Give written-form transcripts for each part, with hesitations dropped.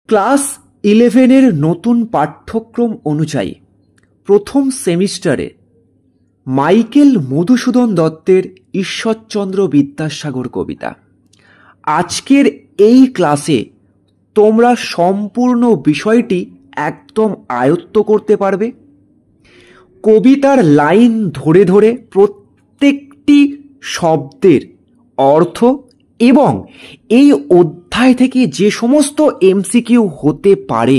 Class 11-এর নতুন পাঠ্যক্রম অনুযায়ী প্রথম সেমিস্টারে মাইকেল মধুসূদন দত্তের ঈশ্বরচন্দ্র বিদ্যাসাগর কবিতা। আজকের এই ক্লাসে তোমরা সম্পূর্ণ বিষয়টি একদম আয়ত্ত করতে পারবে। কবিতার লাইন ধরে ধরে প্রত্যেকটি শব্দের অর্থ এবং এই অধ্যায় থেকে যে সমস্ত এমসিকিউ হতে পারে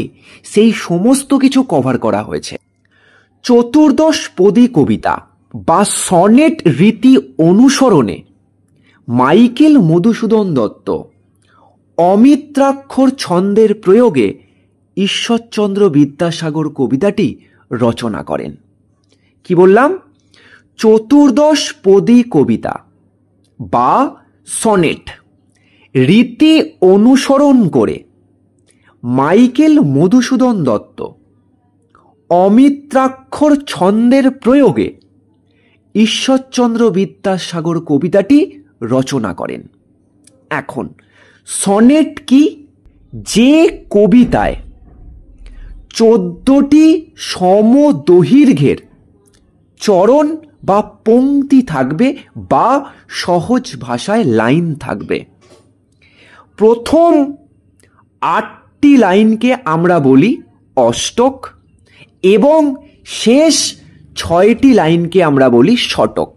সেই সমস্ত কিছু কভার করা হয়েছে। চতুর্দশ পদী কবিতা বা সনেট রীতি অনুসরণে মাইকেল মধুসূদন দত্ত অমিত্রাক্ষর ছন্দের প্রয়োগে ঈশ্বরচন্দ্র বিদ্যাসাগর কবিতাটি রচনা করেন। কি বললাম? চতুর্দশ পদী কবিতা বা সনেট রীতি অনুসরণ করে মাইকেল মধুসূদন দত্ত অমিত্রাক্ষর ছন্দের প্রয়োগে ঈশ্বরচন্দ্র বিদ্যাসাগর কবিতাটি রচনা করেন। এখন সনেট কি? যে কবিতায় 14টি সমদৈর্ঘ্যের চরণ বা পংক্তি থাকবে বা সহজ ভাষায় লাইন থাকবে। প্রথম 8টি লাইনকে আমরা বলি অষ্টক এবং শেষ 6টি লাইনকে আমরা বলি শতক।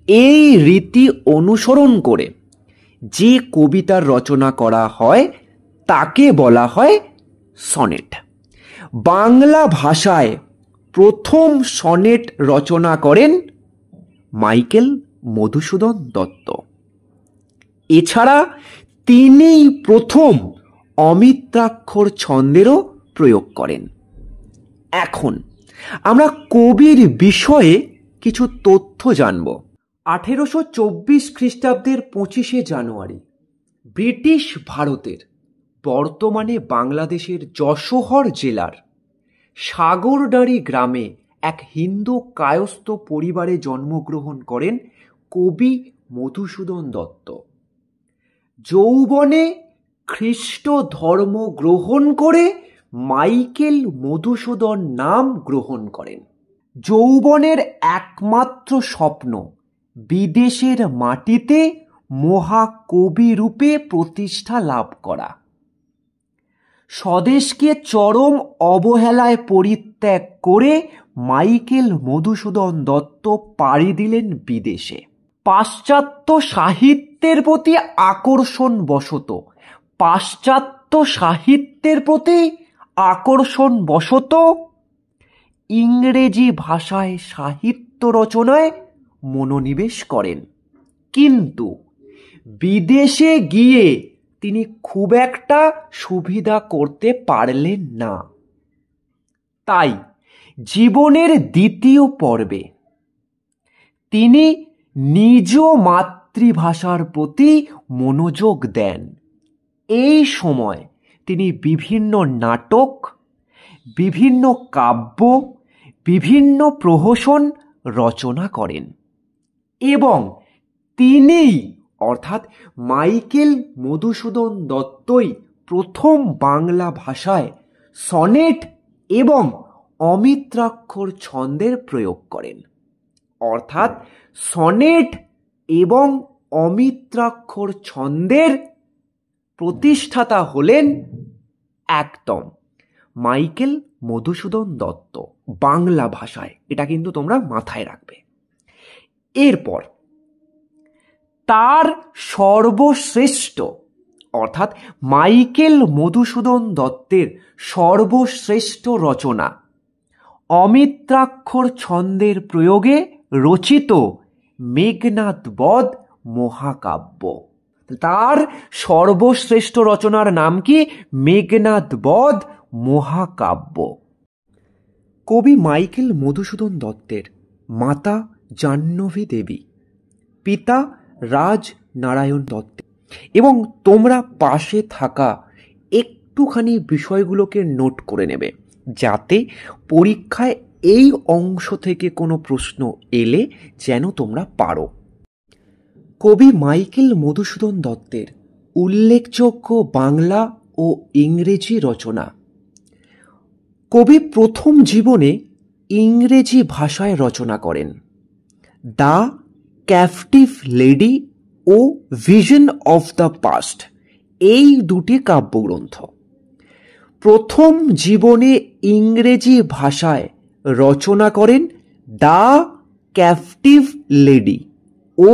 এই রীতি অনুসরণ করে যে কবিতার রচনা করা হয় তাকে বলা হয় সনেট। বাংলা ভাষায় প্রথম সনেট রচনা করেন মাইকেল মধুসূদন দত্ত। এছাড়া তিনিই প্রথম অমিত্রাক্ষর ছন্দেরও প্রয়োগ করেন। এখন আমরা কবির বিষয়ে কিছু তথ্য জানব। 1824 খ্রিস্টাব্দের 25শে জানুয়ারি ব্রিটিশ ভারতের বর্তমানে বাংলাদেশের যশোহর জেলার সাগরদাঁড়ি গ্রামে এক হিন্দু কায়স্থ পরিবারে জন্মগ্রহণ করেন কবি মধুসূদন দত্ত। যৌবনে খ্রিস্ট ধর্ম গ্রহণ করে মাইকেল মধুসূদন নাম গ্রহণ করেন। যৌবনের একমাত্র স্বপ্ন বিদেশের মাটিতে মহাকবি রূপে প্রতিষ্ঠা লাভ করা। স্বদেশকে চরম অবহেলায় পরিত্যাগ করে মাইকেল মধুসূদন দত্ত পাড়ি দিলেন বিদেশে। পাশ্চাত্য সাহিত্যের প্রতি আকর্ষণ বশত ইংরেজি ভাষায় সাহিত্য রচনায় মনোনিবেশ করেন, কিন্তু বিদেশে গিয়ে তিনি খুব একটা সুবিধা করতে পারলেন না। তাই জীবনের দ্বিতীয় পর্বে তিনি নিজ মাতৃভাষার প্রতি মনোযোগ দেন। এই সময় তিনি বিভিন্ন নাটক, বিভিন্ন কাব্য, বিভিন্ন প্রহসন রচনা করেন এবং তিনিই অর্থাৎ মাইকেল মধুসূদন দত্তই প্রথম বাংলা ভাষায় সনেট এবং অমিত্রাক্ষর ছন্দের প্রয়োগ করেন। অর্থাৎ সনেট এবং অমিত্রাক্ষর ছন্দের প্রতিষ্ঠাতা হলেন একদম মাইকেল মধুসূদন দত্ত বাংলা ভাষায়। এটা কিন্তু তোমরা মাথায় রাখবে। এরপর তার সর্বশ্রেষ্ঠ অর্থাৎ মাইকেল মধুসূদন দত্তের সর্বশ্রেষ্ঠ রচনা অমিত্রাক্ষর ছন্দের প্রয়োগে রচিত মেঘনাদ বধ মহাকাব্য। তার সর্বশ্রেষ্ঠ রচনার নাম কি? মেঘনাদ বধ মহাকাব্য। কবি মাইকেল মধুসূদন দত্তের মাতা জাহ্নবী দেবী, পিতা রাজ নারায়ণ দত্ত, এবং তোমরা পাশে থাকা একটুখানি বিষয়গুলোকে নোট করে নেবে যাতে পরীক্ষায় এই অংশ থেকে কোনো প্রশ্ন এলে যেন তোমরা পারো। কবি মাইকেল মধুসূদন দত্তের উল্লেখযোগ্য বাংলা ও ও ইংরেজি রচনা। কবি প্রথম জীবনে ইংরেজি ভাষায় রচনা করেন। দ্য ক্যাপটিভ লেডি ও ভিশন অফ দ্য পাস্ট এই দুটি কাব্যগ্রন্থ। প্রথম জীবনে ইংরেজি ভাষায় রচনা করেন দ্য ক্যাপটিভ লেডি ও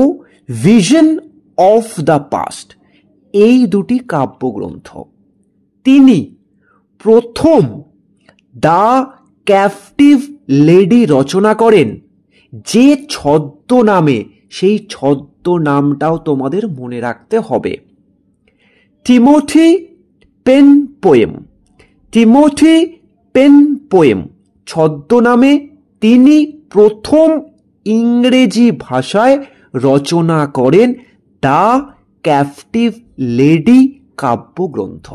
ভিশন অফ দ্য পাস্ট এই দুটি কাব্যগ্রন্থ। তিনি প্রথম দ্য ক্যাপটিভ লেডি রচনা করেন যে ছদ্মনামে, সেই ছদ্মনামটাও তোমাদের মনে রাখতে হবে, Timothy Penpoem. Timothy Penpoem ছদ্মনামে তিনি প্রথম ইংরেজি ভাষায় রচনা করেন দ্য ক্যাপটিভ লেডি কাব্যগ্রন্থ।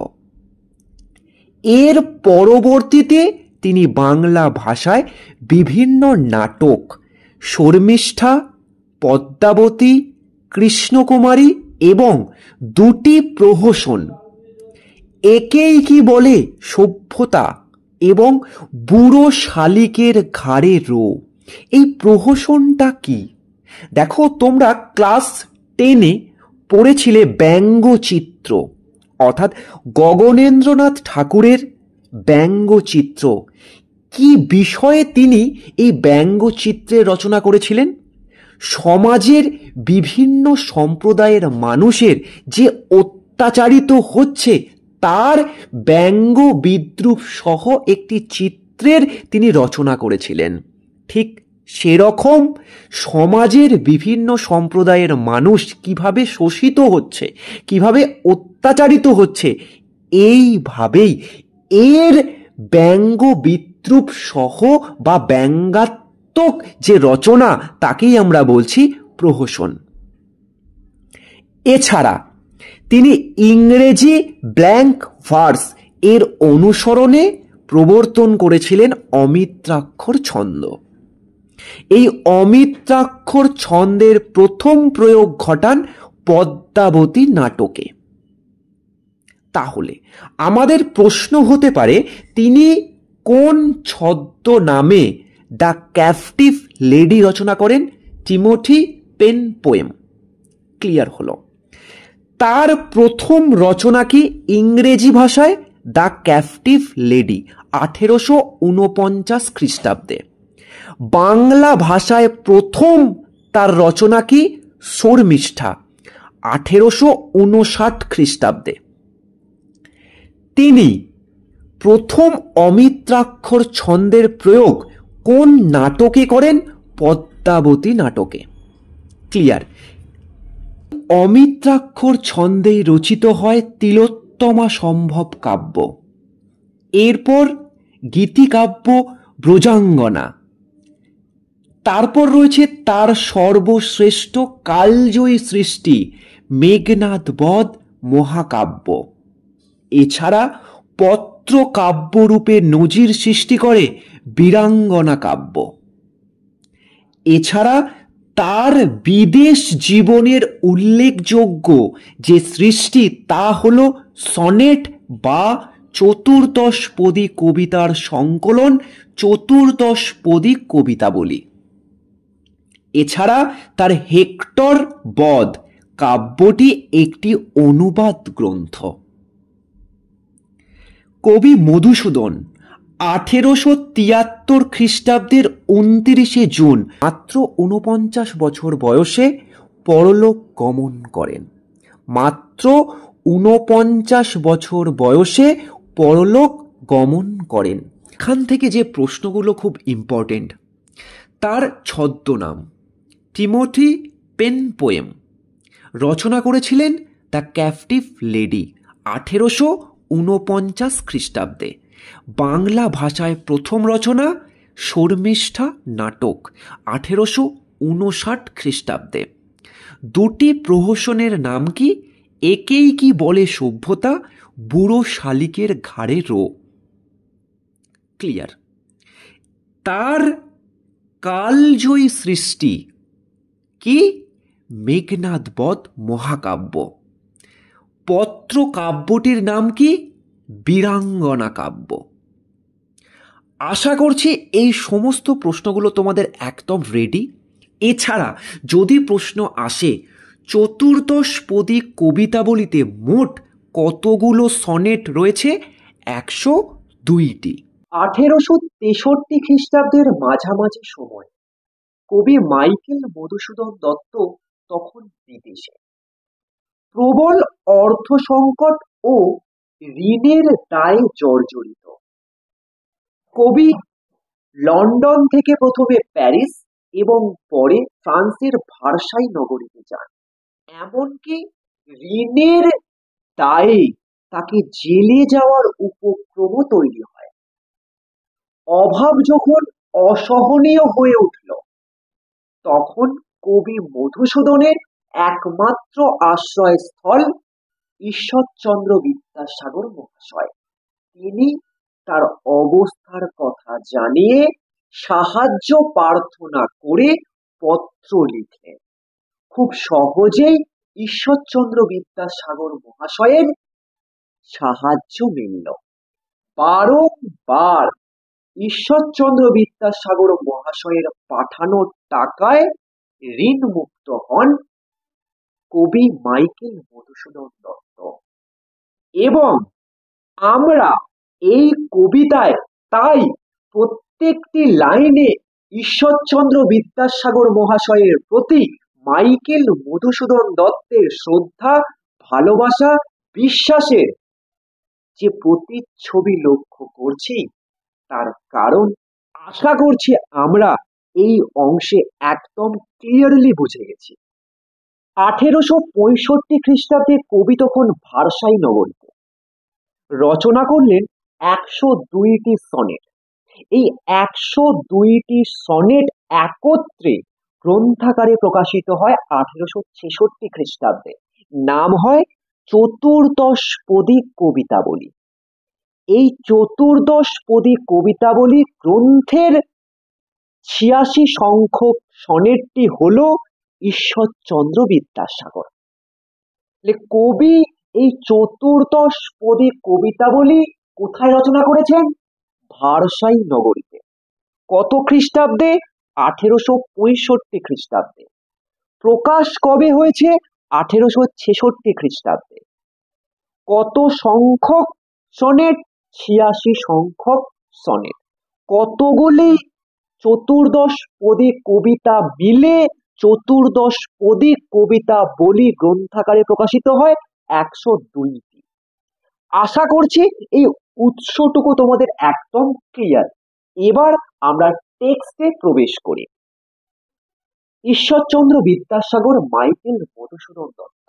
এর পরবর্তীতে তিনি বাংলা ভাষায় বিভিন্ন নাটক শর্মিষ্ঠা, পদ্মাবতী, কৃষ্ণকুমারী এবং দুটি প্রহসন একেই কি বলে সভ্যতা এবং বুড়ো শালিকের ঘাড়ে রো, এই প্রহসনটা কি? দেখো, তোমরা ক্লাস 10-এ পড়েছিলে ব্যঙ্গচিত্র, অর্থাৎ গগনেন্দ্রনাথ ঠাকুরের ব্যঙ্গচিত্র। কি বিষয়ে তিনি এই ব্যঙ্গচিত্রের রচনা করেছিলেন? সমাজের বিভিন্ন সম্প্রদায়ের মানুষের যে অত্যাচারিত হচ্ছে তার ব্যঙ্গ বিদ্রূপ সহ একটি চিত্রের তিনি রচনা করেছিলেন। ঠিক সেরকম সমাজের বিভিন্ন সম্প্রদায়ের মানুষ কিভাবে শোষিত হচ্ছে, কিভাবে অত্যাচারিত হচ্ছে, এইভাবেই এর ব্যঙ্গ বিদ্রূপ সহ বা ব্যঙ্গাত্মক যে রচনা তাকেই আমরা বলছি প্রহসন। এছাড়া তিনি ইংরেজি ব্ল্যাঙ্ক ভার্স এর অনুসরণে প্রবর্তন করেছিলেন অমিত্রাক্ষর ছন্দ। এই অমিত্রাক্ষর ছন্দের প্রথম প্রয়োগ ঘটান পদ্মাবতী নাটকে। তাহলে আমাদের প্রশ্ন হতে পারে, তিনি কোন ছদ্মনামে দ্য ক্যাপটিভ লেডি রচনা করেন? Timothy pen poem. ক্লিয়ার হলো। তার প্রথম রচনা কি ইংরেজি ভাষায়? দ্য ক্যাপটিভ লেডি 1849 খ্রিস্টাব্দে। বাংলা ভাষায় প্রথম তার রচনা কি? শর্মিষ্ঠা 1859 খ্রিস্টাব্দে। তিনি প্রথম অমিত্রাক্ষর ছন্দের প্রয়োগ কোন নাটকে করেন? পদ্মাবতী নাটকে। ক্লিয়ার। অমিত্রাক্ষর ছন্দেই রচিত হয় তিলোত্তমা সম্ভব কাব্য, এরপর গীতিকাব্য ব্রজাঙ্গনা, তারপর রয়েছে তার সর্বশ্রেষ্ঠ কালজয়ী সৃষ্টি মেঘনাদ বধ মহাকাব্য। এছাড়া পত্র কাব্যরূপে নজির সৃষ্টি করে বীরাঙ্গনা কাব্য। এছাড়া তার বিদেশ জীবনের উল্লেখযোগ্য যে সৃষ্টি তা হল সনেট বা চতুর্দশপদী কবিতার সংকলন চতুর্দশপদী কবিতাবলী। এছাড়া তার হেক্টর বধ কাব্যটি একটি অনুবাদ গ্রন্থ। কবি মধুসূদন 1873 খ্রিস্টাব্দের 29 জুন মাত্র 49 বছর বয়সে পরলোক গমন করেন। মাত্র 49 বছর বয়সে পরলোক গমন করেন। এখান থেকে যে প্রশ্নগুলো খুব ইম্পর্টেন্ট, তার ছদ্মনাম টিমোথি পেন পোয়েম, রচনা করেছিলেন দ্য ক্যাপটিভ লেডি 1849 খ্রিস্টাব্দে। বাংলা ভাষায় প্রথম রচনা শর্মিষ্ঠা নাটক 1859 খ্রিস্টাব্দে। দুটি প্রহসনের নাম কি? একেই কি বলে সভ্যতা, বুড়ো শালিকের ঘাড়ে রো। ক্লিয়ার। তার কালজয়ী সৃষ্টি কি? মেঘনাদ বধ মহাকাব্য। পত্র কাব্যটির নাম কি? বীরাঙ্গনা কাব্য। আশা করছি এই সমস্ত প্রশ্নগুলো তোমাদের একদম রেডি। এছাড়া যদি প্রশ্ন আসে চতুর্দশপদী কবিতাবলিতে মোট কতগুলো সনেট রয়েছে, 102টি। 1863 খ্রিস্টাব্দের মাঝামাঝি সময় কবি মাইকেল মধুসূদন দত্ত তখন বিদেশে। প্রবল অর্থ সংকট ও ঋণের দায়ে জর্জরিত। কবি লন্ডন থেকে প্রথমে প্যারিস এবং পরে ফ্রান্সের ভার্সাই নগরীতে যান। এমনকি ঋণের দায়ে তাকে জেলে যাওয়ার উপক্রমও তৈরি হয়। অভাব যখন অসহনীয় হয়ে উঠল, তখন কবি মধুসূদনের একমাত্র আশ্রয়স্থল ঈশ্বরচন্দ্র বিদ্যাসাগর মহাশয়। তিনি তার অবস্থার কথা জানিয়ে সাহায্য প্রার্থনা করে পত্র লিখলেন। খুব সহজেই ঈশ্বরচন্দ্র বিদ্যাসাগর মহাশয়ের সাহায্য মিলল। বারংবার ঈশ্বরচন্দ্র বিদ্যাসাগর মহাশয়ের পাঠানো টাকায় ঋণ মুক্ত হন কবি মাইকেল মধুসূদন দত্ত। এবং আমরা এই কবিতায় তাই প্রত্যেকটি লাইনে ঈশ্বরচন্দ্র বিদ্যাসাগর মহাশয়ের প্রতি মাইকেল মধুসূদন দত্তের শ্রদ্ধা, ভালোবাসা, বিশ্বাসের যে প্রতিচ্ছবি লক্ষ্য করছি, তার কারণ আশা করছি আমরা এই অংশে একদম ক্লিয়ারলি বুঝে গেছি। 1865 খ্রিস্টাব্দে কবি তখন ভার্সাই নগরীতে। রচনা করলেন 102টি সনেট। এই 102টি সনেট একত্রে গ্রন্থাকারে প্রকাশিত হয় 1866 খ্রিস্টাব্দে। নাম হয় চতুর্দশপদী কবিতাবলী। এই চতুর্দশপদী কবিতাবলী গ্রন্থের 86 সংখ্যক সনেটটি হল ঈশ্বরচন্দ্র বিদ্যাসাগর। কবি এই চতুর্দশপদী কবিতাবলী কোথায় রচনা করেছেন? ভার্সাই নগরীতে। কত খ্রিস্টাব্দে? 1865 খ্রিস্টাব্দে। প্রকাশ কবে হয়েছে? 1866 খ্রিস্টাব্দে। কত সংখ্যক সনেট? 86 সংখ্যক সনেট। কতগুলি চতুর্দশপদী কবিতা মিলে চতুর্দশপদী কবিতা বলি গ্রন্থাকারে প্রকাশিত হয়? 102টি। আশা করছি এই উৎসটুকু তোমাদের একদম ক্লিয়ার। এবার আমরা টেক্সটে প্রবেশ করি। ঈশ্বরচন্দ্র বিদ্যাসাগর মাইকেল মধুসূদন দত্ত।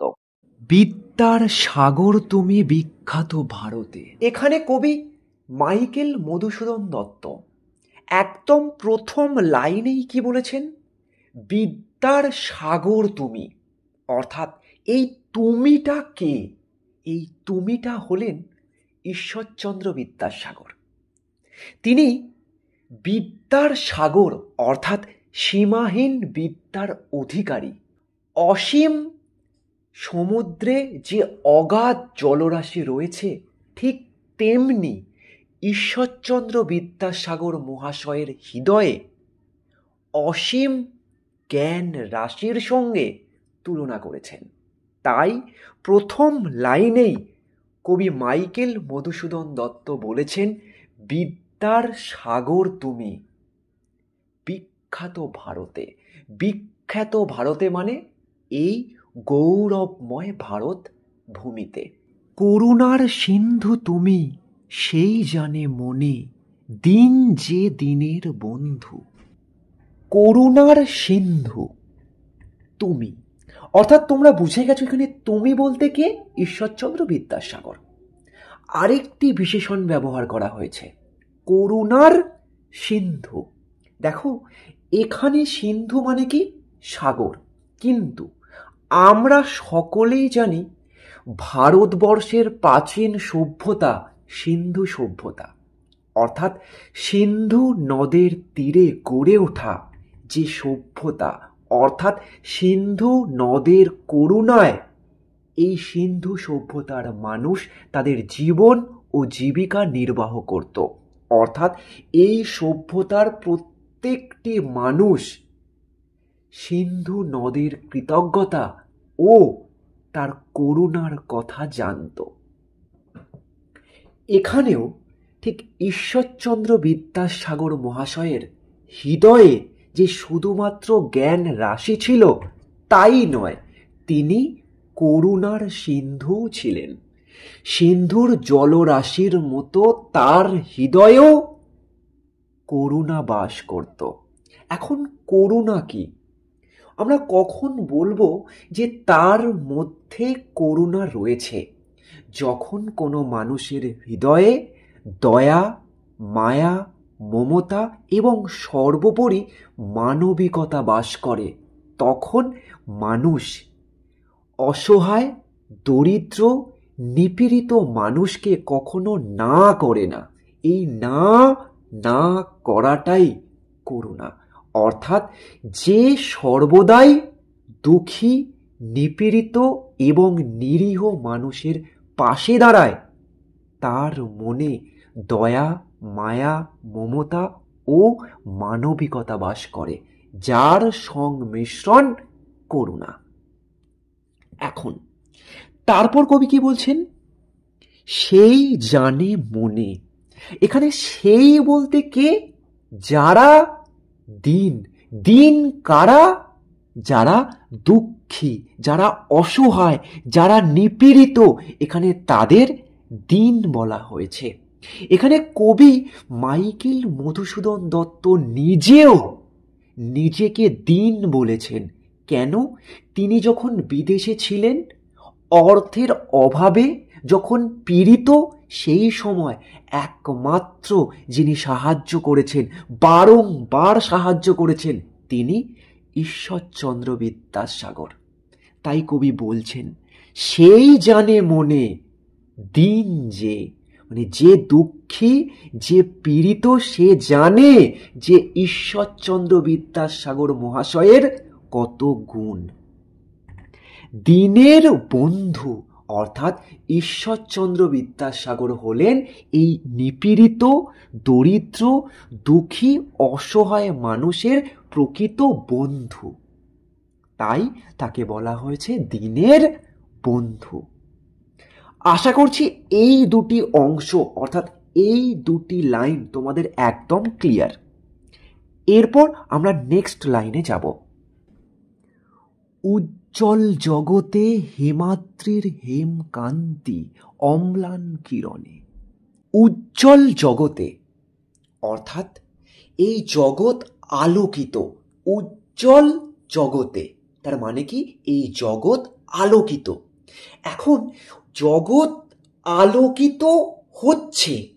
বিদ্যার সাগর তুমি বিখ্যাত ভারতে। এখানে কবি মাইকেল মধুসূদন দত্ত একদম প্রথম লাইনেই কি বলেছেন? বিদ্যার সাগর তুমি। অর্থাৎ এই তুমিটা কে? এই তুমিটা হলেন ঈশ্বরচন্দ্র বিদ্যাসাগর। তিনি বিদ্যার সাগর অর্থাৎ সীমাহীন বিদ্যার অধিকারী। অসীম সমুদ্রে যে অগাধ জলরাশি রয়েছে, ঠিক তেমনি ঈশ্বরচন্দ্র বিদ্যাসাগর মহাশয়ের হৃদয়ে অসীম জ্ঞান রাশির সঙ্গে তুলনা করেছেন। তাই প্রথম লাইনেই কবি মাইকেল মধুসূদন দত্ত বলেছেন, বিদ্যার সাগর তুমি বিখ্যাত ভারতে। বিখ্যাত ভারতে মানে এই গৌরবময় ভারত ভূমিতে। করুণার সিন্ধু তুমি, সেই জানে মনে, দিন যে দিনের বন্ধু। করুণার সিন্ধু তুমি, অর্থাৎ তোমরা বুঝে গেছো এখানে তুমি বলতে কে? ঈশ্বরচন্দ্র বিদ্যাসাগর। আরেকটি বিশেষণ ব্যবহার করা হয়েছে, করুণার সিন্ধু। দেখো এখানে সিন্ধু মানে কি? সাগর। কিন্তু আমরা সকলেই জানি ভারতবর্ষের প্রাচীন সভ্যতা সিন্ধু সভ্যতা। অর্থাৎ সিন্ধু নদের তীরে গড়ে ওঠা যে সভ্যতা, অর্থাৎ সিন্ধু নদের করুণায় এই সিন্ধু সভ্যতার মানুষ তাদের জীবন ও জীবিকা নির্বাহ করত। অর্থাৎ এই সভ্যতার প্রত্যেকটি মানুষ সিন্ধু নদীর কৃতজ্ঞতা ও তার করুণার কথা জানত। এখানেও ঠিক ঈশ্বরচন্দ্র বিদ্যাসাগর মহাশয়ের হৃদয়ে যে শুধুমাত্র জ্ঞান রাশি ছিল তাই নয়, তিনি করুণার সিন্ধু ছিলেন। সিন্ধুর জলরাশির মতো তার হৃদয়েও করুণা বাস করত। এখন করুণা কি? আমরা কখন বলবো যে তার মধ্যে করুণা রয়েছে? যখন কোনো মানুষের হৃদয়ে দয়া, মায়া, মমতা এবং সর্বোপরি মানবিকতা বাস করে, তখন মানুষ অসহায়, দরিদ্র, নিপীড়িত মানুষকে কখনো না করে না। এই না করাটাই করুণা। অর্থাৎ যে সর্বদাই দুঃখী, নিপীড়িত এবং নিরীহ মানুষের পাশে দাঁড়ায়, তার মনে দয়া, মায়া, মমতা ও মানবিকতা বাস করে, যার সংমিশ্রণ করুণা। এখন তারপর কবি কি বলছেন? সেই জানে মনে। এখানে সেই বলতে কে? যারা দিন কারা? যারা দুঃখী, যারা অসহায়, যারা নিপীড়িত, এখানে তাদের দিন বলা হয়েছে। এখানে কবি মাইকেল মধুসূদন দত্ত নিজেও নিজেকে দিন বলেছেন। কেন? তিনি যখন বিদেশে ছিলেন, অর্থের অভাবে যখন পীড়িত, সেই সময় একমাত্র যিনি সাহায্য করেছেন, বারংবার সাহায্য করেছেন, তিনি ঈশ্বরচন্দ্র বিদ্যাসাগর। তাই কবি বলছেন, সেই জানে মনে দিন যে, মানে যে দুঃখী, যে পীড়িত, সে জানে যে ঈশ্বরচন্দ্র বিদ্যাসাগর মহাশয়ের কত গুণ। দিনের বন্ধু অর্থাৎ ঈশ্বরচন্দ্র বিদ্যাসাগর হলেন এই নিপীড়িত, দরিদ্র, দুঃখী, অসহায় মানুষের প্রকৃত বন্ধু। তাই তাকে বলা হয়েছে দিনের বন্ধু। আশা করছি এই দুটি অংশ অর্থাৎ এই দুটি লাইন তোমাদের একদম ক্লিয়ার। এরপর আমরা নেক্সট লাইনে যাব। উজ্জ্বল জগতে হেমাদ্রির হেমকান্তি অম্লান কিরণে। উজ্জ্বল জগতে অর্থাৎ এই জগৎ আলোকিত। উজ্জ্বল জগতে তার মানে কি? এই জগৎ আলোকিত। এখন জগৎ আলোকিত হচ্ছে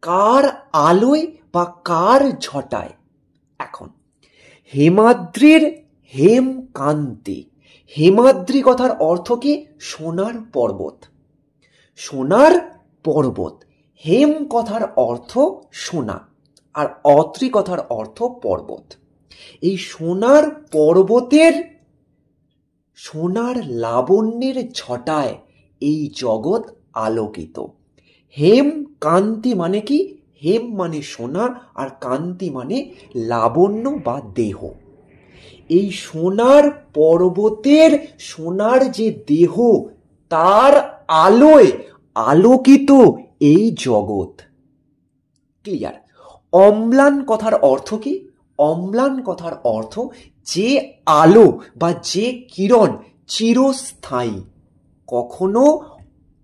কার আলোয় বা কার ঝটায়? এখন হেমাদ্রির হেমকান্তি, হেমাদ্রি কথার অর্থ কি? সোনার পর্বত। সোনার পর্বত। হেম কথার অর্থ সোনা, আর অত্রি কথার অর্থ পর্বত। এই সোনার পর্বতের সোনার লাবণ্যের ছটায় এই জগৎ আলোকিত। হেম কান্তি মানে কি? হেম মানে সোনা, আর কান্তি মানে লাবণ্য বা দেহ। এই সোনার পর্বতের সোনার যে দেহ, তার আলোয় আলোকিত এই জগৎ। ক্লিয়ার? অম্লান কথার অর্থ কি? অম্লান কথার অর্থ যে আলো বা যে কিরণ চিরস্থায়ী, কখনো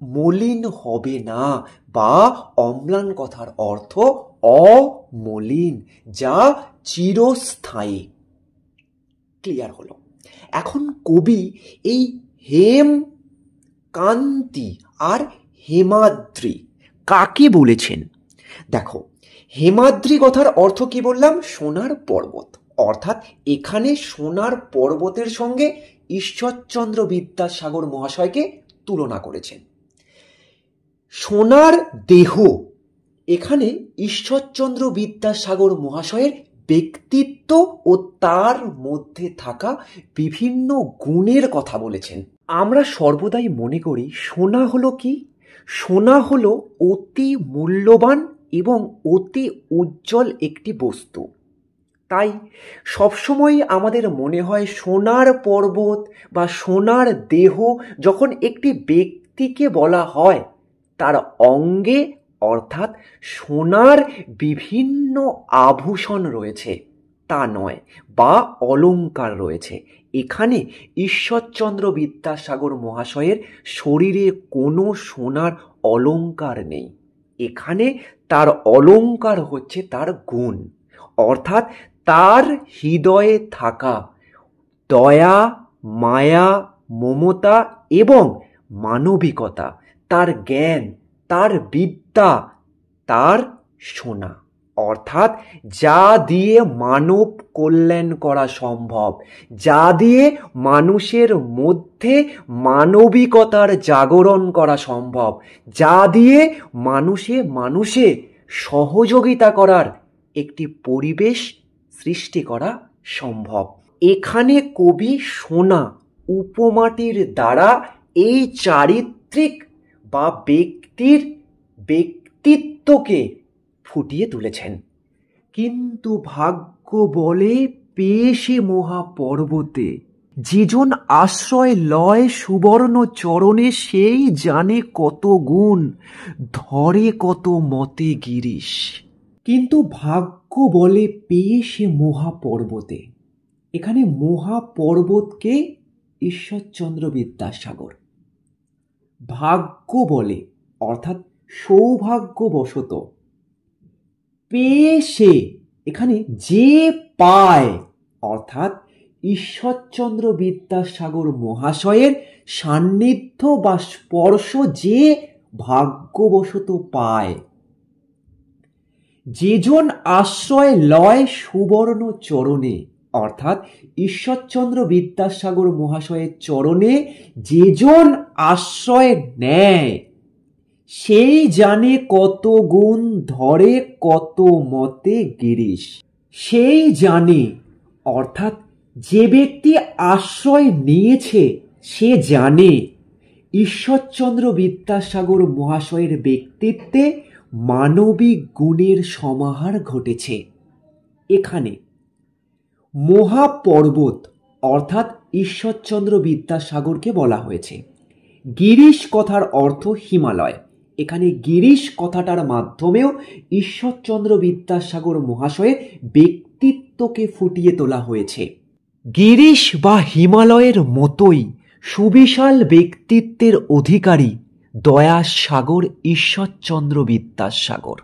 মলিন হবে না, বা অম্লান কথার অর্থ অমলিন, যা চিরস্থায়ী। ক্লিয়ার হলো? এখন কবি এই হেম কান্তি আর হেমাদ্রি কাকে বলেছেন? দেখো, হেমাদ্রি কথার অর্থ কি বললাম? সোনার পর্বত। অর্থাৎ এখানে সোনার পর্বতের সঙ্গে ঈশ্বরচন্দ্র বিদ্যাসাগর মহাশয়কে তুলনা করেছেন। সোনার দেহ, এখানে ঈশ্বরচন্দ্র বিদ্যাসাগর মহাশয়ের ব্যক্তিত্ব ও তার মধ্যে থাকা বিভিন্ন গুণের কথা বলেছেন। আমরা সর্বদাই মনে করি সোনা হলো কি? সোনা হলো অতি মূল্যবান এবং অতি উজ্জ্বল একটি বস্তু। তাই সবসময় আমাদের মনে হয় সোনার পর্বত বা সোনার দেহ যখন একটি ব্যক্তিকে বলা হয়, তার অঙ্গে অর্থাৎ সোনার বিভিন্ন আভূষণ রয়েছে তা নয়, বা অলংকার রয়েছে। এখানে ঈশ্বরচন্দ্র বিদ্যাসাগর মহাশয়ের শরীরে কোনো সোনার অলংকার নেই। এখানে তার অলংকার হচ্ছে তার গুণ, অর্থাৎ তার হৃদয়ে থাকা দয়া, মায়া, মমতা এবং মানবিকতা, তার জ্ঞান, তার বিদ্যা, তার সোনা, অর্থাৎ যা দিয়ে মানব কল্যাণ করা সম্ভব, যা দিয়ে মানুষের মধ্যে মানবিকতার জাগরণ করা সম্ভব, যা দিয়ে মানুষে মানুষে সহযোগিতা করার একটি পরিবেশ সৃষ্টি করা সম্ভব। এখানে কবি সোনা উপমাটির দ্বারা এই চারিত্রিক বা ব্যক্তির ব্যক্তিত্বকে ফুটিয়ে তুলেছেন। কিন্তু ভাগ্য বলে পেয়ে সে মহা পর্বতে, যেজন আশ্রয় লয় সুবর্ণ চরণে, সেই জানে কত গুণ, ধরে কত মতে গিরিশ। কিন্তু ভাগ্য বলে পেয়ে সে মহা পর্বতে, এখানে মহা পর্বতকে ঈশ্বরচন্দ্র বিদ্যাসাগর, ভাগ্য বলে অর্থাৎ সৌভাগ্যবশত, পেয়ে সে এখানে যে পায়, অর্থাৎ ঈশ্বরচন্দ্র বিদ্যাসাগর মহাশয়ের সান্নিধ্য বা স্পর্শ যে ভাগ্যবশত পায়, যেজন আশ্রয় লয় সুবর্ণ চরণে, অর্থাৎ ঈশ্বরচন্দ্র বিদ্যাসাগর মহাশয়ের চরণে যেজন আশ্রয় নেয়, সেই জানে কত গুণ, ধরে কত মতে গিরিশ। সেই জানে অর্থাৎ যে ব্যক্তি আশ্রয় নিয়েছে সে জানে ঈশ্বরচন্দ্র বিদ্যাসাগর মহাশয়ের ব্যক্তিত্বে মানবিক গুণের সমাহার ঘটেছে। এখানে মহাপর্বত অর্থাৎ ঈশ্বরচন্দ্র বিদ্যাসাগরকে বলা হয়েছে। গিরিশ কথার অর্থ হিমালয়। এখানে গিরিশ কথাটার মাধ্যমেও ঈশ্বরচন্দ্র বিদ্যাসাগর মহাশয়ের ব্যক্তিত্বকে ফুটিয়ে তোলা হয়েছে। গিরিশ বা হিমালয়ের মতোই সুবিশাল ব্যক্তিত্বের অধিকারী দয়াসাগর ঈশ্বরচন্দ্র বিদ্যাসাগর।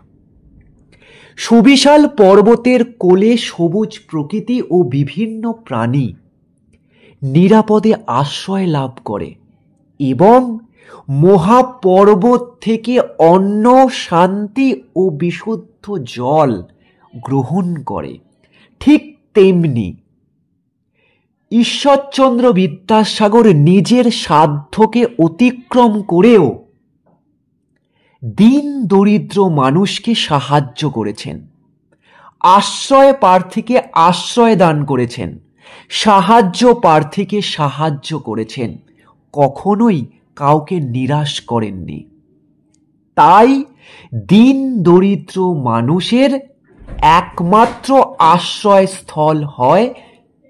সুবিশাল পর্বতের কোলে সবুজ প্রকৃতি ও বিভিন্ন প্রাণী নিরাপদে আশ্রয় লাভ করে এবং মহাপর্বত থেকে অন্ন, শান্তি ও বিশুদ্ধ জল গ্রহণ করে। ঠিক তেমনি ঈশ্বরচন্দ্র বিদ্যাসাগর নিজের সাধ্যকে অতিক্রম করেও দীন দরিদ্র মানুষকে সাহায্য করেছেন, আশ্রয় প্রার্থীকে আশ্রয় দান করেছেন, সাহায্য প্রার্থীকে সাহায্য করেছেন, কখনোই কাউকে নিরাশ করেননি। তাই দীন দরিদ্র মানুষের একমাত্র আশ্রয়স্থল হয়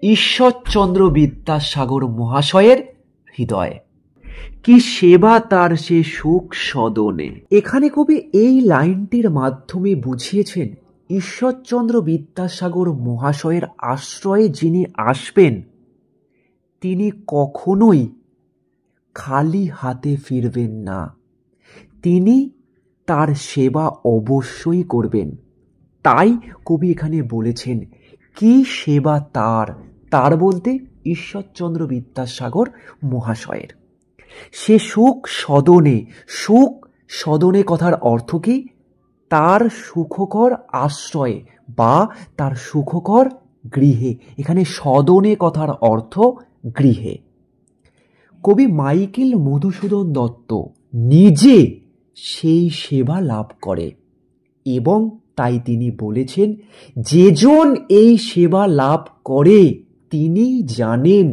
ঈশ্বরচন্দ্র বিদ্যাসাগর মহাশয়ের হৃদয়। কি সেবা তার সে সুখ সদনে। এখানে কবি এই লাইনটির মাধ্যমে বুঝিয়েছেন ঈশ্বরচন্দ্র বিদ্যাসাগর মহাশয়ের আশ্রয়ে যিনি আসবেন তিনি কখনোই খালি হাতে ফিরবেন না, তিনি তার সেবা অবশ্যই করবেন। তাই কবি এখানে বলেছেন কি সেবা তার, তার বলতে ঈশ্বরচন্দ্র বিদ্যাসাগর মহাশয়ের। সে সুখ সদনে, সুখ সদনে কথার অর্থ কি? তার সুখকর আশ্রয়ে বা তার সুখকর গৃহে। এখানে সদনে কথার অর্থ গৃহে। কবি মাইকেল মধুসূদন দত্ত নিজে সেই সেবা লাভ করে এবং তাই তিনি বলেছেন যেজন এই সেবা লাভ করে তিনি জানেন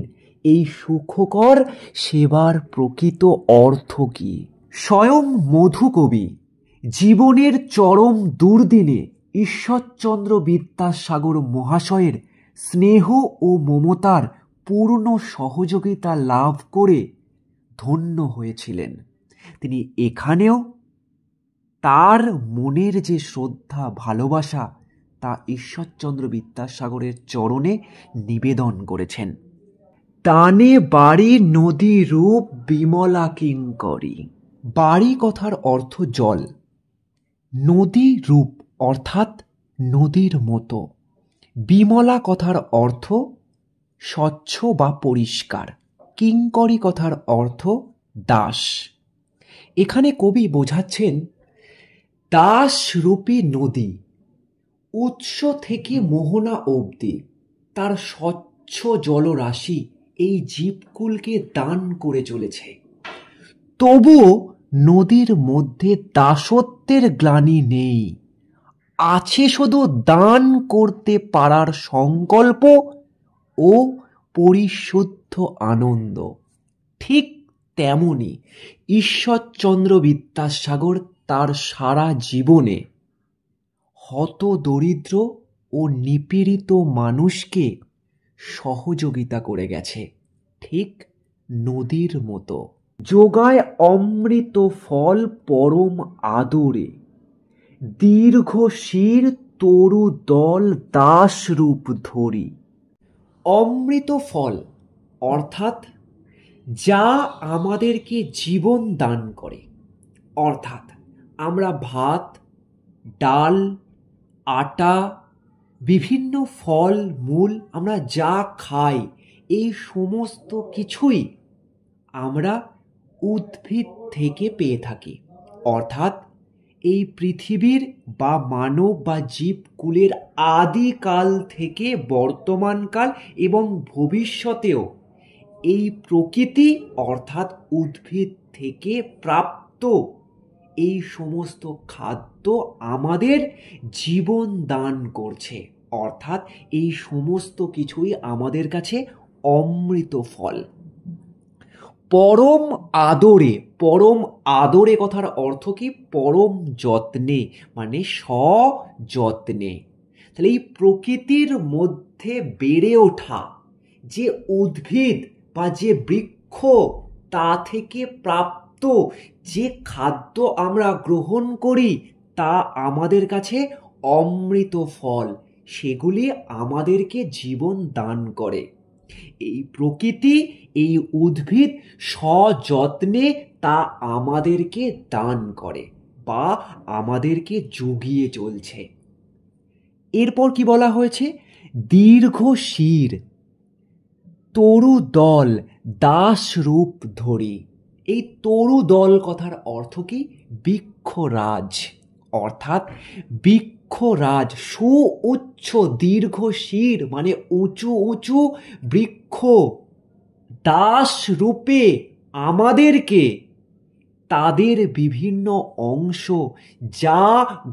এই সুখকর সেবার প্রকৃত অর্থ কি। স্বয়ং মধুকবি জীবনের চরম দুর্দিনে ঈশ্বরচন্দ্র বিদ্যাসাগর মহাশয়ের স্নেহ ও মমতার পূর্ণ সহযোগিতা লাভ করে ধন্য হয়েছিলেন। তিনি এখানেও তার মনের যে শ্রদ্ধা ভালোবাসা তা ঈশ্বরচন্দ্র বিদ্যাসাগরের চরণে নিবেদন করেছেন। টানে বাড়ি নদী রূপ বিমলা কিঙ্করী। বাড়ি কথার অর্থ জল, নদী রূপ অর্থাৎ নদীর মতো, বিমলা কথার অর্থ স্বচ্ছ বা পরিষ্কার, কিঙ্করী কথার অর্থ দাস। এখানে কবি বোঝাচ্ছেন দাসরূপী নদী উৎস থেকে মোহনা অবধি তার স্বচ্ছ জলরাশি এই জীবকুলকে দান করে চলেছে। তবুও নদীর মধ্যে দাসত্বের গ্লানি নেই, আছে শুধু দান করতে পারার সংকল্প ও পরিশুদ্ধ আনন্দ। ঠিক তেমনি ঈশ্বরচন্দ্র বিদ্যাসাগর তার সারা জীবনে হতদরিদ্র ও নিপীড়িত মানুষকে সহযোগিতা করে গেছে, ঠিক নদীর মতো। যোগায় অমৃত ফল পরম আদরে, দীর্ঘ শির তরু দল দাস রূপ ধরি। অমৃত ফল অর্থাৎ যা আমাদেরকে জীবন দান করে, অর্থাৎ আমরা ভাত, ডাল, আটা, বিভিন্ন ফল মূল আমরা যা খাই, এই সমস্ত কিছুই আমরা উদ্ভিদ থেকে পেয়ে থাকি। অর্থাৎ এই পৃথিবীর বা মানব বা জীবকুলের আদিকাল থেকে বর্তমানকাল এবং ভবিষ্যতেও এই প্রকৃতি অর্থাৎ উদ্ভিদ থেকে প্রাপ্ত এই সমস্ত খাদ্য আমাদের জীবন দান করছে। অর্থাৎ এই সমস্ত কিছুই আমাদের কাছে অমৃত ফল। পরম আদরে, পরম আদরে কথার অর্থ কি? পরম যত্নে, মানে সযত্নে। তাহলে এই প্রকৃতির মধ্যে বেড়ে ওঠা যে উদ্ভিদ বা যে বৃক্ষ, তা থেকে প্রাপ্ত যে খাদ্য আমরা গ্রহণ করি তা আমাদের কাছে অমৃত ফল, সেগুলি আমাদেরকে জীবন দান করে। এই প্রকৃতি, এই উদ্ভিদ সযত্নে তা আমাদেরকে দান করে বা আমাদেরকে জুগিয়ে চলছে। এরপর কি বলা হয়েছে? দীর্ঘ শির তরু দল দাস রূপ ধরি। এই তরু দল কথার অর্থ কি? বৃক্ষরাজ, অর্থাৎ বৃক্ষরাজ সুউচ্চ দীর্ঘ শির মানে উঁচু উঁচু বৃক্ষ দাস রূপে আমাদেরকে তাদের বিভিন্ন অংশ যা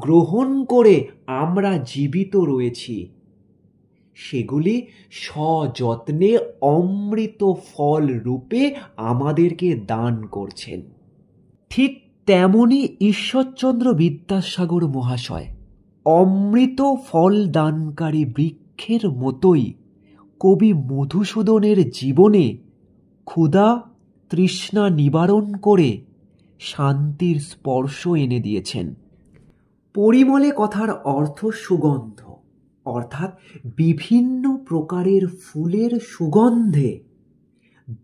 গ্রহণ করে আমরা জীবিত রয়েছি, সেগুলি সযত্নে অমৃত ফল রূপে আমাদেরকে দান করছেন। ঠিক তেমনি ঈশ্বরচন্দ্র বিদ্যাসাগর মহাশয় অমৃত ফল দানকারী বৃক্ষের মতোই কবি মধুসূদনের জীবনে ক্ষুধা তৃষ্ণা নিবারণ করে শান্তির স্পর্শ এনে দিয়েছেন। পরিমলে কথার অর্থ সুগন্ধ, অর্থাৎ বিভিন্ন প্রকারের ফুলের সুগন্ধে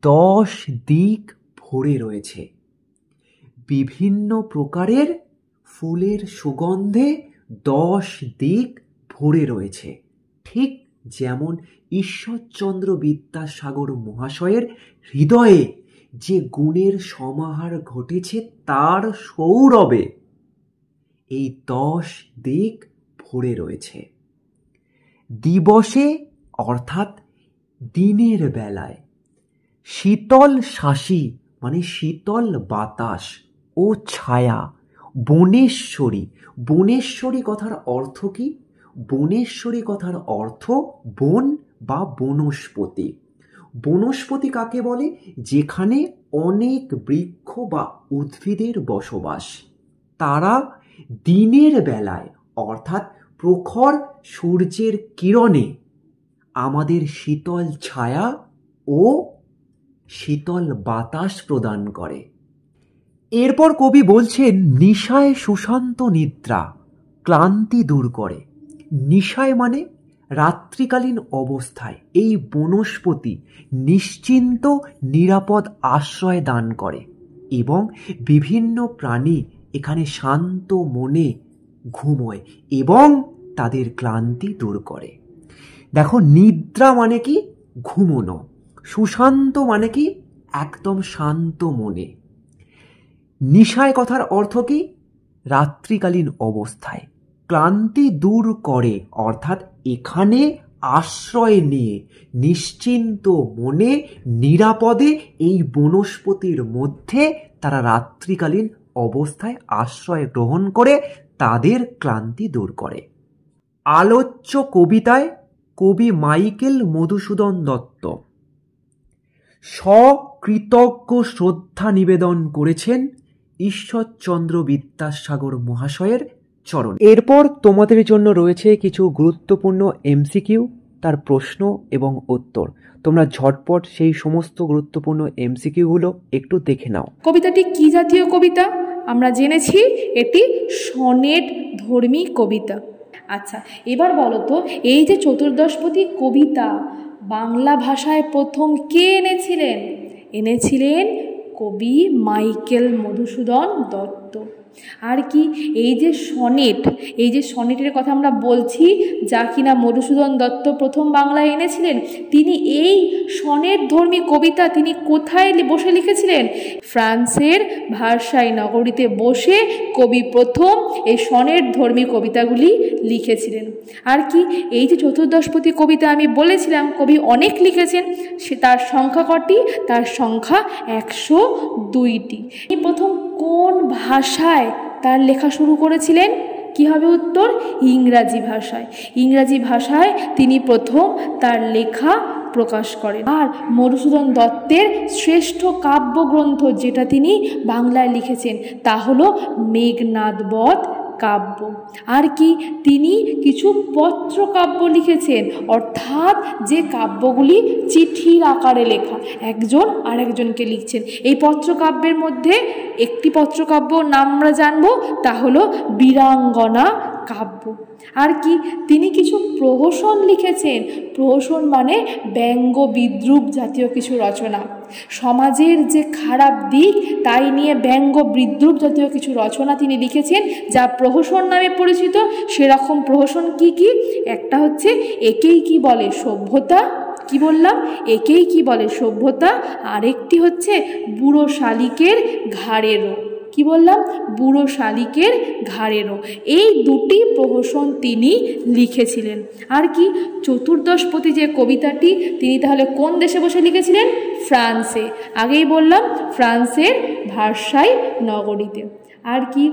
10 দিক ভরে রয়েছে। বিভিন্ন প্রকারের ফুলের সুগন্ধে 10 দিক ভরে রয়েছে। ঠিক যেমন ঈশ্বরচন্দ্র বিদ্যাসাগর মহাশয়ের হৃদয়ে যে গুণের সমাহার ঘটেছে তার সৌরভে এই 10 দিক ভরে রয়েছে। দিবসে অর্থাৎ দিনের বেলায় শীতল শাসী মানে শীতল বাতাস ও ছায়া বনেশ্বরী। বনেশ্বরী কথার অর্থ কি? বনেশ্বরী কথার অর্থ বন বা বনস্পতি। বনস্পতি কাকে বলে? যেখানে অনেক বৃক্ষ বা উদ্ভিদের বসবাস। তারা দিনের বেলায় অর্থাৎ প্রখর সূর্যের কিরণে আমাদের শীতল ছায়া ও শীতল বাতাস প্রদান করে। এরপর কবি বলছেন, নিশায় সুশান্ত নিদ্রা ক্লান্তি দূর করে। নিশায় মানে রাত্রিকালীন অবস্থায় এই বনস্পতি নিশ্চিন্ত নিরাপদ আশ্রয় দান করে এবং বিভিন্ন প্রাণী এখানে শান্ত মনে ঘুমোয় এবং তাদের ক্লান্তি দূর করে। দেখো, নিদ্রা মানে কি? ঘুমোনো। সুশান্ত মানে কি? একদম শান্ত মনে। নিশায় কথার অর্থ কি? রাত্রিকালীন অবস্থায়। ক্লান্তি দূর করে অর্থাৎ এখানে আশ্রয় নিয়ে নিশ্চিন্ত মনে নিরাপদে এই বনস্পতির মধ্যে তারা রাত্রিকালীন অবস্থায় আশ্রয় গ্রহণ করে তাদের ক্লান্তি দূর করে। আলোচ্য কবিতায় কবি মাইকেল মধুসূদন দত্ত সকৃতজ্ঞ শ্রদ্ধা নিবেদন করেছেন ঈশ্বরচন্দ্র বিদ্যাসাগর মহাশয়ের চরণ। এরপর তোমাদের জন্য রয়েছে কিছু গুরুত্বপূর্ণ এমসিকিউ, তার প্রশ্ন এবং উত্তর। তোমরা ঝটপট সেই সমস্ত গুরুত্বপূর্ণ এমসিকিউগুলো একটু দেখে নাও। কবিতাটি কি জাতীয় কবিতা? আমরা জেনেছি এটি সনেট ধর্মী কবিতা। আচ্ছা, এবার বলো তো, এই যে চতুর্দশপদী কবিতা বাংলা ভাষায় প্রথম কে এনেছিলেন? এনেছিলেন কবি মাইকেল মধুসূদন দত্ত। আর কি, এই যে সনেটের কথা আমরা বলছি, যা কিনা মধুসূদন দত্ত প্রথম বাংলায় এনেছিলেন, তিনি এই সনেট ধর্মী কবিতা তিনি কোথায় বসে লিখেছিলেন? ফ্রান্সের ভার্সাই নগরীতে বসে কবি প্রথম এই সনেট ধর্মী কবিতাগুলি লিখেছিলেন। আর কি, এই যে চতুর্দশপদী কবিতা আমি বলেছিলাম কবি অনেক লিখেছেন, সে তার সংখ্যা কটি? তার সংখ্যা 102টি। এই প্রথম কোন ভাষায় তার লেখা শুরু করেছিলেন? কি হবে উত্তর? ইংরাজি ভাষায়। ইংরাজি ভাষায় তিনি প্রথম তার লেখা প্রকাশ করেন। আর মধুসূদন দত্তের শ্রেষ্ঠ কাব্যগ্রন্থ যেটা তিনি বাংলায় লিখেছেন তা হলো মেঘনাদবধ কাব্য। আর কি, তিনি কিছু পত্রকাব্য লিখেছেন, অর্থাৎ যে কাব্যগুলি চিঠির আকারে লেখা, একজন আরেকজনকে লিখছেন। এই পত্রকাব্যের মধ্যে একটি পত্রকাব্য নাম আমরা জানবো, তা হলো বীরাঙ্গনা কাব্য। আর কি, তিনি কিছু প্রহসন লিখেছেন। প্রহসন মানে ব্যঙ্গ বিদ্রূপ জাতীয় কিছু রচনা। সমাজের যে খারাপ দিক তাই নিয়ে ব্যঙ্গ বিদ্রূপ জাতীয় কিছু রচনা তিনি লিখেছেন, যা প্রহসন নামে পরিচিত। সেরকম প্রহসন কি কি? একটা হচ্ছে একেই কি বলে সভ্যতা, কি বললাম? একেই কি বলে সভ্যতা। আরেকটি হচ্ছে বুড়ো শালিকের ঘাড়েরও, কি বললাম? বুড়ো শালিকের ঘাড়েরও। এই দুটি প্রহসন তিনি লিখেছিলেন। আর কি, চতুর্দশপদী যে কবিতাটি তিনি তাহলে কোন দেশে বসে লিখেছিলেন? ফ্রান্সে। আগেই বললাম ফ্রান্সের ভার্সাই নগরীতে। আর কি,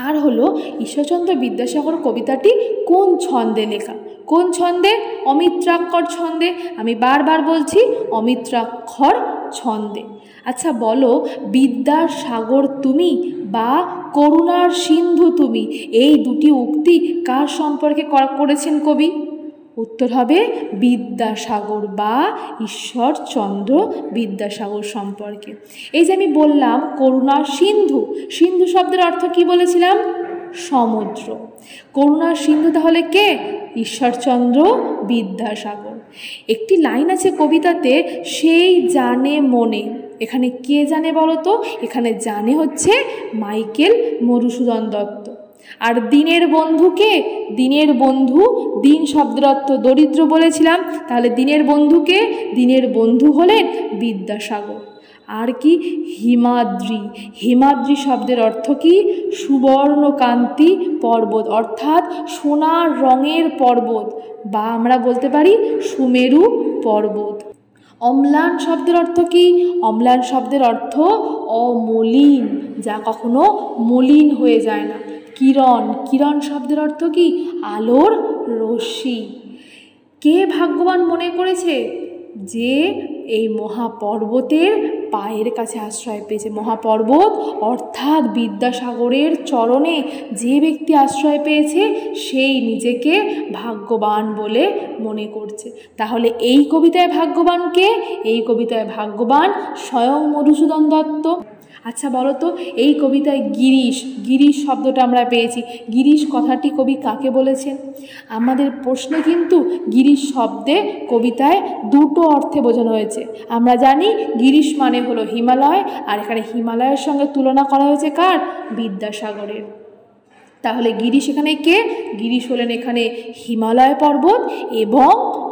আর হলো ঈশ্বরচন্দ্র বিদ্যাসাগর কবিতাটি কোন ছন্দে লেখা? কোন ছন্দে? অমিত্রাক্ষর ছন্দে। আমি বারবার বলছি অমিত্রাক্ষর ছন্দে। আচ্ছা বলো, বিদ্যার সাগর তুমি বা করুণার সিন্ধু তুমি, এই দুটি উক্তি কার সম্পর্কে করেছেন কবি? উত্তর হবে বিদ্যাসাগর বা ঈশ্বরচন্দ্র বিদ্যাসাগর সম্পর্কে। এই যে আমি বললাম করুণার সিন্ধু, সিন্ধু শব্দের অর্থ কি বলেছিলাম? সমুদ্র। করুণার সিন্ধু তাহলে কে? ঈশ্বরচন্দ্র বিদ্যাসাগর। একটি লাইন আছে কবিতাতে, সেই জানে মনে। এখানে কে জানে বলো তো? এখানে জানে হচ্ছে মাইকেল মধুসূদন দত্ত। আর দিনের বন্ধু কে? দিনের বন্ধু, দিন শব্দের অর্থ দরিদ্র বলেছিলাম, তাহলে দিনের বন্ধু কে? দিনের বন্ধু হলেন বিদ্যাসাগর। আর কি, হিমাদ্রি। হিমাদ্রি শব্দের অর্থ কি? সুবর্ণকান্তি পর্বত, অর্থাৎ সোনার রঙের পর্বত, বা আমরা বলতে পারি সুমেরু পর্বত। অম্লান শব্দের অর্থ কি? অম্লান শব্দের অর্থ অমলিন, যা কখনো মলিন হয়ে যায় না। কিরণ। কিরণ শব্দের অর্থ কি? আলোর রশ্মি। কে ভাগ্যবান মনে করেছে যে এই মহাপর্বতের পায়ের কাছে আশ্রয় পেয়েছে। মহাপর্বত অর্থাৎ বিদ্যাসাগরের চরণে যে ব্যক্তি আশ্রয় পেয়েছে সেই নিজেকে ভাগ্যবান বলে মনে করছে। তাহলে এই কবিতায় ভাগ্যবান কে? এই কবিতায় ভাগ্যবান স্বয়ং মধুসূদন দত্ত। আচ্ছা বলো তো, এই কবিতায় গিরিশ, গিরিশ শব্দটা আমরা পেয়েছি, গিরিশ কথাটি কবি কাকে বলেছেন? আমাদের প্রশ্নে কিন্তু গিরিশ শব্দে কবিতায় দুটো অর্থে বোঝানো হয়েছে। আমরা জানি গিরিশ মানে হলো হিমালয়, আর এখানে হিমালয়ের সঙ্গে তুলনা করা হয়েছে কার? বিদ্যাসাগরের। তাহলে গিরিশ এখানে কে? গিরিশ হলেন এখানে হিমালয় পর্বত এবং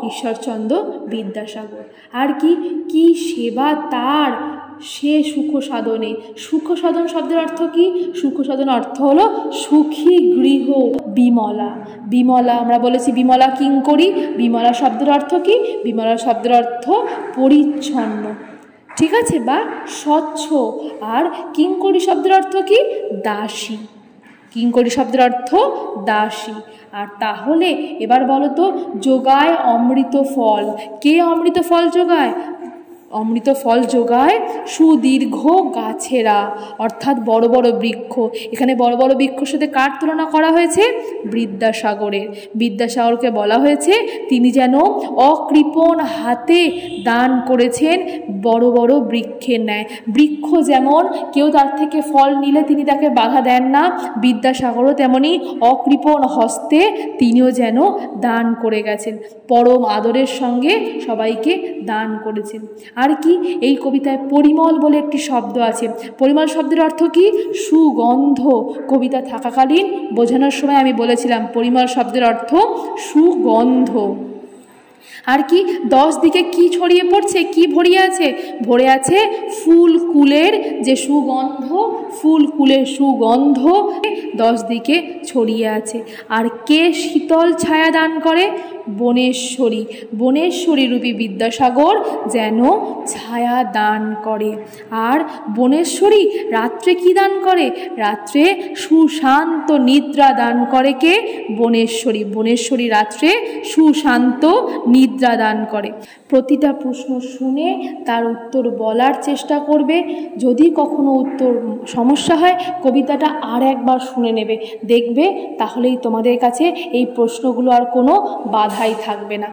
ঈশ্বরচন্দ্র বিদ্যাসাগর। আর কি কি সেবা তার, সে সুখ সাধনে। সুখ সাধন শব্দের অর্থ কি? সুখ সাধন অর্থ হলো সুখী গৃহ। বিমলা, বিমলা আমরা বলেছি বিমলা কিঙ্করী। বিমলা শব্দের অর্থ কি? বিমলা শব্দের অর্থ পরিচ্ছন্ন, ঠিক আছে, বা স্বচ্ছ। আর কিঙ্করী শব্দের অর্থ কি? দাসী। কিঙ্করী শব্দের অর্থ দাসী। আর তাহলে এবার বলো তো, যোগায় অমৃত ফল। কে অমৃত ফল যোগায়? অমৃত ফল যোগায় সুদীর্ঘ গাছেরা, অর্থাৎ বড় বড় বৃক্ষ। এখানে বড় বড় বৃক্ষর সাথে কার তুলনা করা হয়েছে? বিদ্যাসাগরের। বিদ্যাসাগরকে বলা হয়েছে তিনি যেন অকৃপণ হাতে দান করেছেন বড় বড় বৃক্ষের ন্যায়। বৃক্ষ যেমন কেউ তার থেকে ফল নিলে তিনি তাকে বাধা দেন না, বিদ্যাসাগরও তেমনি অকৃপণ হস্তে তিনিও যেন দান করে গেছেন, পরম আদরের সঙ্গে সবাইকে দান করেছেন। আর কি এই কবিতায় পরিমল বলে একটি শব্দ আছে। পরিমল শব্দের অর্থ কি? সুগন্ধ। কবিতা থাকাকালীন বোঝানোর সময় আমি বলেছিলাম পরিমল শব্দের অর্থ সুগন্ধ। আর কি 10 দিকে কি ছড়িয়ে পড়ছে, কি ভরিয়ে আছে? ভরে আছে ফুল কুলের যে সুগন্ধ, ফুল কুলের সুগন্ধ 10 দিকে ছড়িয়ে আছে। আর কে শীতল ছায়া দান করে? বনেশ্বরী। বনেশ্বরী রূপী বিদ্যাসাগর যেন ছায়া দান করে। আর বনেশ্বরী রাত্রে কি দান করে? রাত্রে সুশান্ত নিদ্রা দান করে কে? বনেশ্বরী। বনেশ্বরী রাত্রে সুশান্ত নিদ্রা দান করে। প্রতিটা প্রশ্ন শুনে তার উত্তর বলার চেষ্টা করবে। যদি কখনো উত্তর সমস্যা হয় কবিতাটা আর একবার শুনে নেবে, দেখবে তাহলেই তোমাদের কাছে এই প্রশ্নগুলো আর কোনো বাধাই থাকবে না।